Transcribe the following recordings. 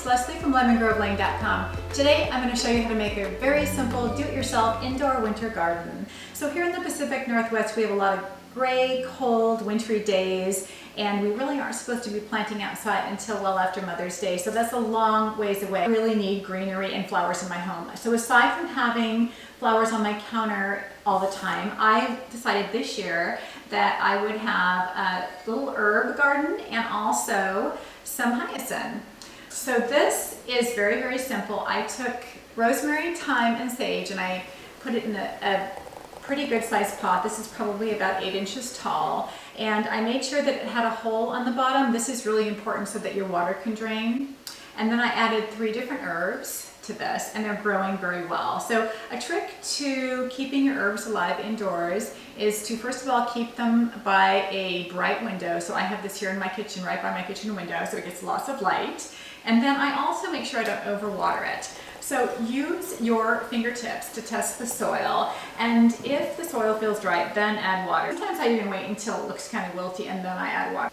it's Leslie from LemonGroveLane.com. Today I'm going to show you how to make a very simple do-it-yourself indoor winter garden. So here in the Pacific Northwest we have a lot of gray, cold, wintry days, and we really aren't supposed to be planting outside until well after Mother's Day, so that's a long ways away. I really need greenery and flowers in my home. So aside from having flowers on my counter all the time, I decided this year that I would have a little herb garden and also some hyacinth. So this is very, very simple. I took rosemary, thyme, and sage and I put it in a pretty good sized pot. This is probably about 8 inches tall, and I made sure that it had a hole on the bottom. This is really important so that your water can drain. And then I added 3 different herbs to this, and they're growing very well. So a trick to keeping your herbs alive indoors is to first of all keep them by a bright window. So I have this here in my kitchen, right by my kitchen window, so it gets lots of light. And then I also make sure I don't overwater it. So use your fingertips to test the soil, and if the soil feels dry, then add water. Sometimes I even wait until it looks kind of wilty and then I add water.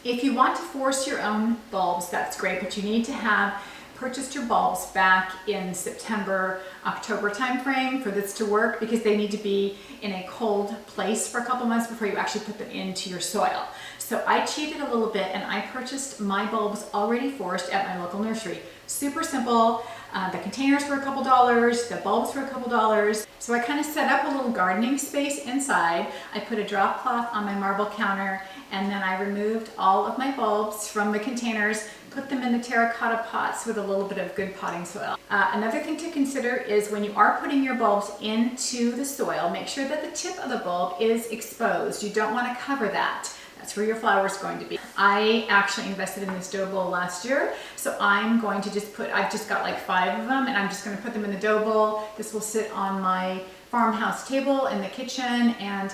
If you want to force your own bulbs, that's great, but you need to have purchased your bulbs back in September, October timeframe for this to work, because they need to be in a cold place for a couple months before you actually put them into your soil. So I cheated a little bit and I purchased my bulbs already forced at my local nursery. Super simple. The containers were a couple dollars, the bulbs were a couple dollars. So I kind of set up a little gardening space inside. I put a drop cloth on my marble counter, and then I removed all of my bulbs from the containers, put them in the terracotta pots with a little bit of good potting soil. Another thing to consider is when you are putting your bulbs into the soil, make sure that the tip of the bulb is exposed. You don't want to cover that. That's where your flower is going to be. I actually invested in this dough bowl last year, so I'm going to just I've just got like 5 of them, and I'm just going to put them in the dough bowl. This will sit on my farmhouse table in the kitchen, and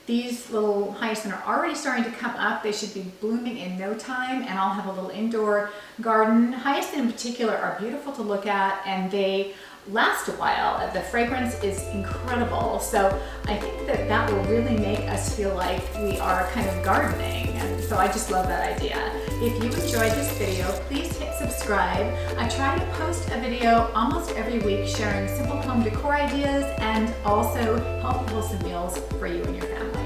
these little hyacinths are already starting to come up. They should be blooming in no time, and I'll have a little indoor garden. Hyacinths in particular are beautiful to look at, and they last a while. The fragrance is incredible, so I think that that will really make us feel like we are kind of gardening, and so I just love that idea. If you enjoyed this video, please hit subscribe. I try to post a video almost every week sharing simple home decor ideas and also health, wholesome meals for you and your family.